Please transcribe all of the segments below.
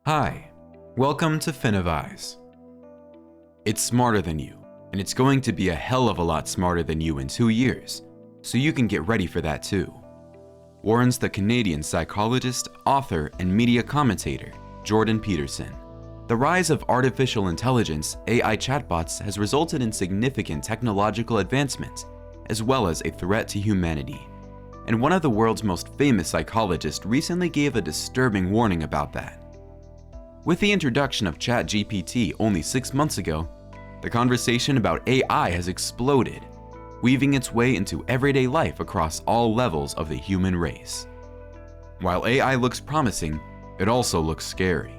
Hi, welcome to Finivize. It's smarter than you, and it's going to be a hell of a lot smarter than you in 2 years, so you can get ready for that too, warns the Canadian psychologist, author, and media commentator, Jordan Peterson. The rise of artificial intelligence, AI chatbots, has resulted in significant technological advancements, as well as a threat to humanity. And one of the world's most famous psychologists recently gave a disturbing warning about that. With the introduction of ChatGPT only 6 months ago, the conversation about AI has exploded, weaving its way into everyday life across all levels of the human race. While AI looks promising, it also looks scary.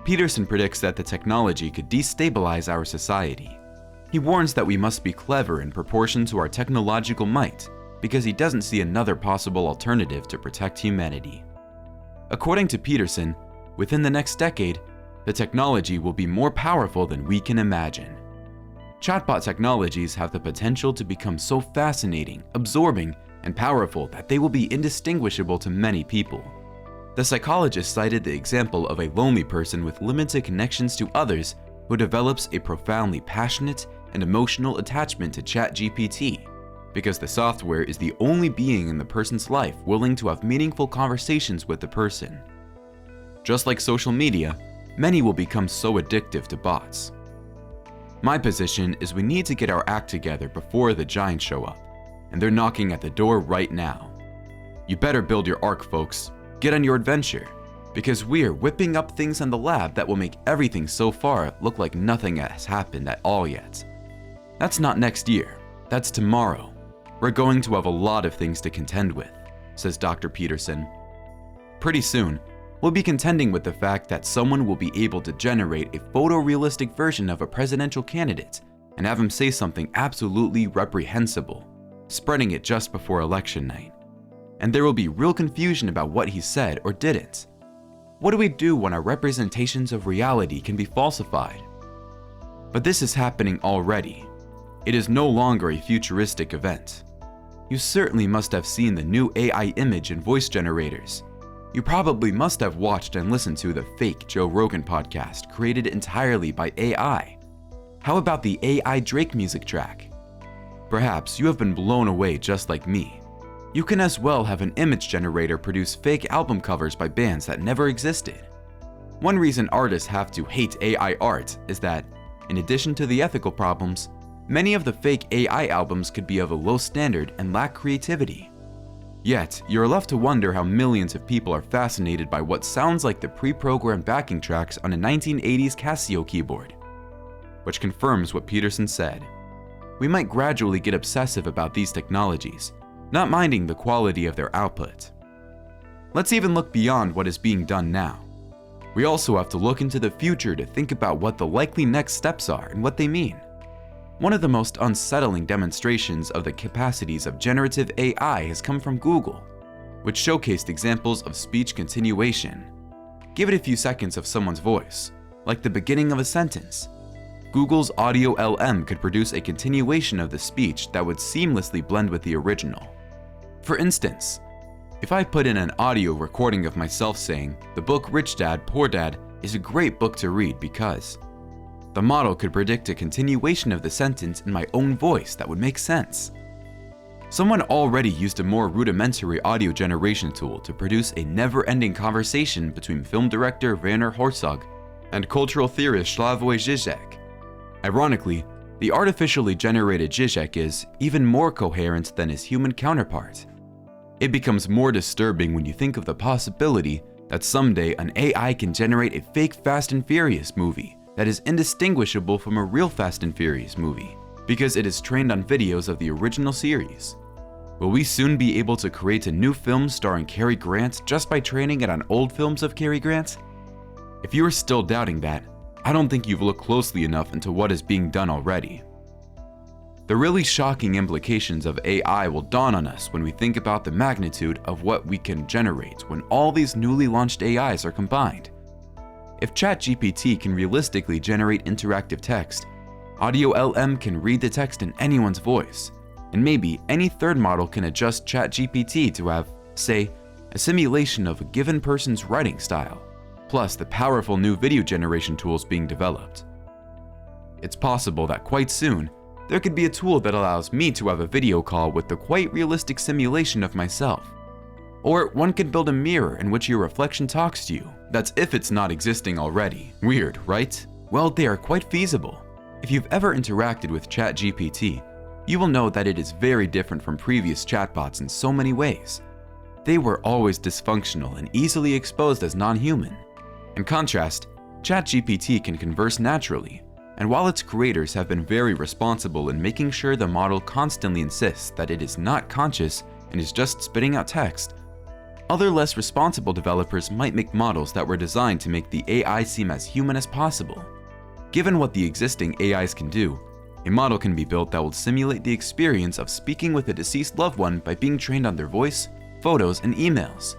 Peterson predicts that the technology could destabilize our society. He warns that we must be clever in proportion to our technological might, because he doesn't see another possible alternative to protect humanity. According to Peterson, within the next decade, the technology will be more powerful than we can imagine. Chatbot technologies have the potential to become so fascinating, absorbing, and powerful that they will be indistinguishable to many people. The psychologist cited the example of a lonely person with limited connections to others who develops a profoundly passionate and emotional attachment to ChatGPT, because the software is the only being in the person's life willing to have meaningful conversations with the person. Just like social media, many will become so addictive to bots. My position is we need to get our act together before the giants show up, and they're knocking at the door right now. You better build your ark, folks. Get on your adventure, because we're whipping up things in the lab that will make everything so far look like nothing has happened at all yet. That's not next year, that's tomorrow. We're going to have a lot of things to contend with, says Dr. Peterson. Pretty soon, we'll be contending with the fact that someone will be able to generate a photorealistic version of a presidential candidate and have him say something absolutely reprehensible, spreading it just before election night. And there will be real confusion about what he said or didn't. What do we do when our representations of reality can be falsified? But this is happening already. It is no longer a futuristic event. You certainly must have seen the new AI image and voice generators. You probably must have watched and listened to the fake Joe Rogan podcast created entirely by AI. How about the AI Drake music track? Perhaps you have been blown away just like me. You can as well have an image generator produce fake album covers by bands that never existed. One reason artists have to hate AI art is that, in addition to the ethical problems, many of the fake AI albums could be of a low standard and lack creativity. Yet, you're left to wonder how millions of people are fascinated by what sounds like the pre-programmed backing tracks on a 1980s Casio keyboard. Which confirms what Peterson said. We might gradually get obsessive about these technologies, not minding the quality of their output. Let's even look beyond what is being done now. We also have to look into the future to think about what the likely next steps are and what they mean. One of the most unsettling demonstrations of the capacities of generative AI has come from Google, which showcased examples of speech continuation. Give it a few seconds of someone's voice, like the beginning of a sentence. Google's Audio LM could produce a continuation of the speech that would seamlessly blend with the original. For instance, if I put in an audio recording of myself saying, "The book Rich Dad, Poor Dad is a great book to read because," the model could predict a continuation of the sentence in my own voice that would make sense. Someone already used a more rudimentary audio generation tool to produce a never-ending conversation between film director Werner Herzog and cultural theorist Slavoj Žižek. Ironically, the artificially generated Žižek is even more coherent than his human counterpart. It becomes more disturbing when you think of the possibility that someday an AI can generate a fake Fast and Furious movie that is indistinguishable from a real Fast and Furious movie, because it is trained on videos of the original series. Will we soon be able to create a new film starring Cary Grant just by training it on old films of Cary Grant? If you are still doubting that, I don't think you've looked closely enough into what is being done already. The really shocking implications of AI will dawn on us when we think about the magnitude of what we can generate when all these newly launched AIs are combined. If ChatGPT can realistically generate interactive text, Audio LM can read the text in anyone's voice, and maybe any third model can adjust ChatGPT to have, say, a simulation of a given person's writing style, plus the powerful new video generation tools being developed. It's possible that quite soon, there could be a tool that allows me to have a video call with the quite realistic simulation of myself. Or one could build a mirror in which your reflection talks to you. That's if it's not existing already. Weird, right? Well, they are quite feasible. If you've ever interacted with ChatGPT, you will know that it is very different from previous chatbots in so many ways. They were always dysfunctional and easily exposed as non-human. In contrast, ChatGPT can converse naturally, and while its creators have been very responsible in making sure the model constantly insists that it is not conscious and is just spitting out text, other less responsible developers might make models that were designed to make the AI seem as human as possible. Given what the existing AIs can do, a model can be built that will simulate the experience of speaking with a deceased loved one by being trained on their voice, photos, and emails.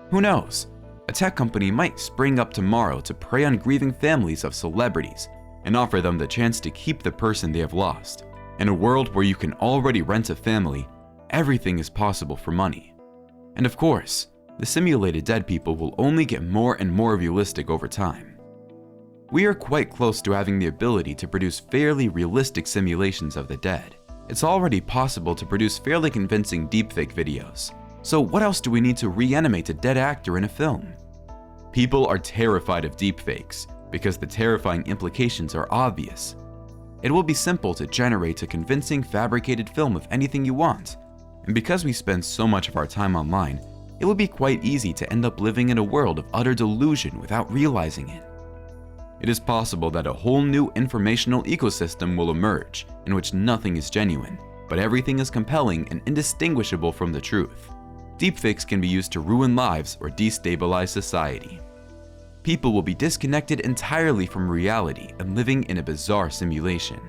Who knows? A tech company might spring up tomorrow to prey on grieving families of celebrities and offer them the chance to keep the person they have lost. In a world where you can already rent a family, everything is possible for money. And of course, the simulated dead people will only get more and more realistic over time. We are quite close to having the ability to produce fairly realistic simulations of the dead. It's already possible to produce fairly convincing deepfake videos. So what else do we need to reanimate a dead actor in a film? People are terrified of deepfakes because the terrifying implications are obvious. It will be simple to generate a convincing fabricated film of anything you want, and because we spend so much of our time online, it will be quite easy to end up living in a world of utter delusion without realizing it. It is possible that a whole new informational ecosystem will emerge in which nothing is genuine, but everything is compelling and indistinguishable from the truth. Deepfakes can be used to ruin lives or destabilize society. People will be disconnected entirely from reality and living in a bizarre simulation.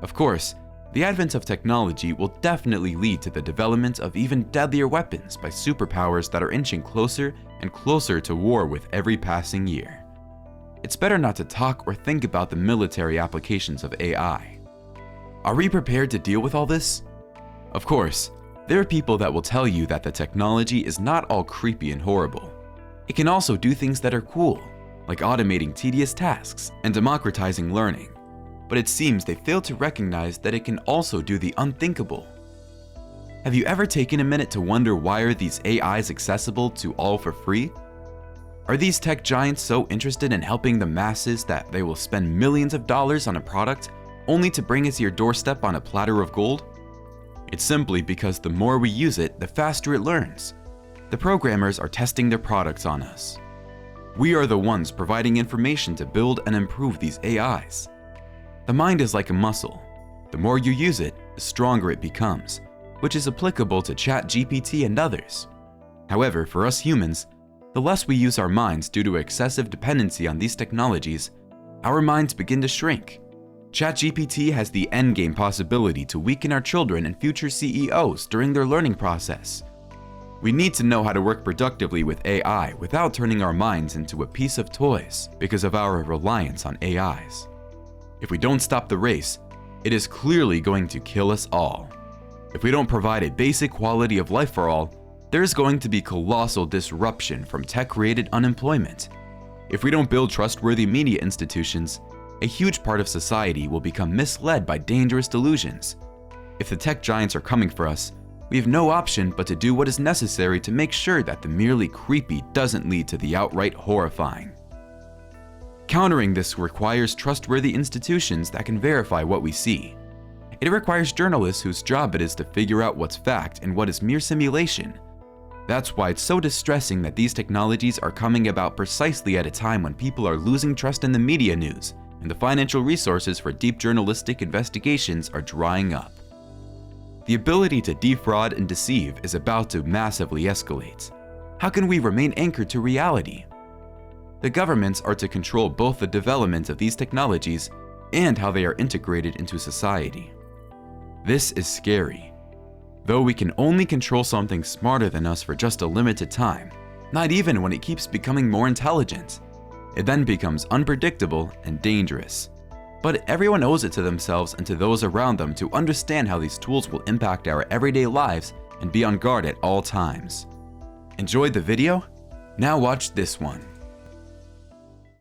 Of course, the advent of technology will definitely lead to the development of even deadlier weapons by superpowers that are inching closer and closer to war with every passing year. It's better not to talk or think about the military applications of AI. Are we prepared to deal with all this? Of course, there are people that will tell you that the technology is not all creepy and horrible. It can also do things that are cool, like automating tedious tasks and democratizing learning. But it seems they fail to recognize that it can also do the unthinkable. Have you ever taken a minute to wonder why are these AIs accessible to all for free? Are these tech giants so interested in helping the masses that they will spend millions of dollars on a product only to bring it to your doorstep on a platter of gold? It's simply because the more we use it, the faster it learns. The programmers are testing their products on us. We are the ones providing information to build and improve these AIs. The mind is like a muscle. The more you use it, the stronger it becomes, which is applicable to ChatGPT and others. However, for us humans, the less we use our minds due to excessive dependency on these technologies, our minds begin to shrink. ChatGPT has the endgame possibility to weaken our children and future CEOs during their learning process. We need to know how to work productively with AI without turning our minds into a piece of toys because of our reliance on AIs. If we don't stop the race, it is clearly going to kill us all. If we don't provide a basic quality of life for all, there is going to be colossal disruption from tech-created unemployment. If we don't build trustworthy media institutions, a huge part of society will become misled by dangerous delusions. If the tech giants are coming for us, we have no option but to do what is necessary to make sure that the merely creepy doesn't lead to the outright horrifying. Countering this requires trustworthy institutions that can verify what we see. It requires journalists whose job it is to figure out what's fact and what is mere simulation. That's why it's so distressing that these technologies are coming about precisely at a time when people are losing trust in the media news and the financial resources for deep journalistic investigations are drying up. The ability to defraud and deceive is about to massively escalate. How can we remain anchored to reality? The governments are to control both the development of these technologies and how they are integrated into society. This is scary. Though we can only control something smarter than us for just a limited time, not even when it keeps becoming more intelligent, it then becomes unpredictable and dangerous. But everyone owes it to themselves and to those around them to understand how these tools will impact our everyday lives and be on guard at all times. Enjoyed the video? Now watch this one.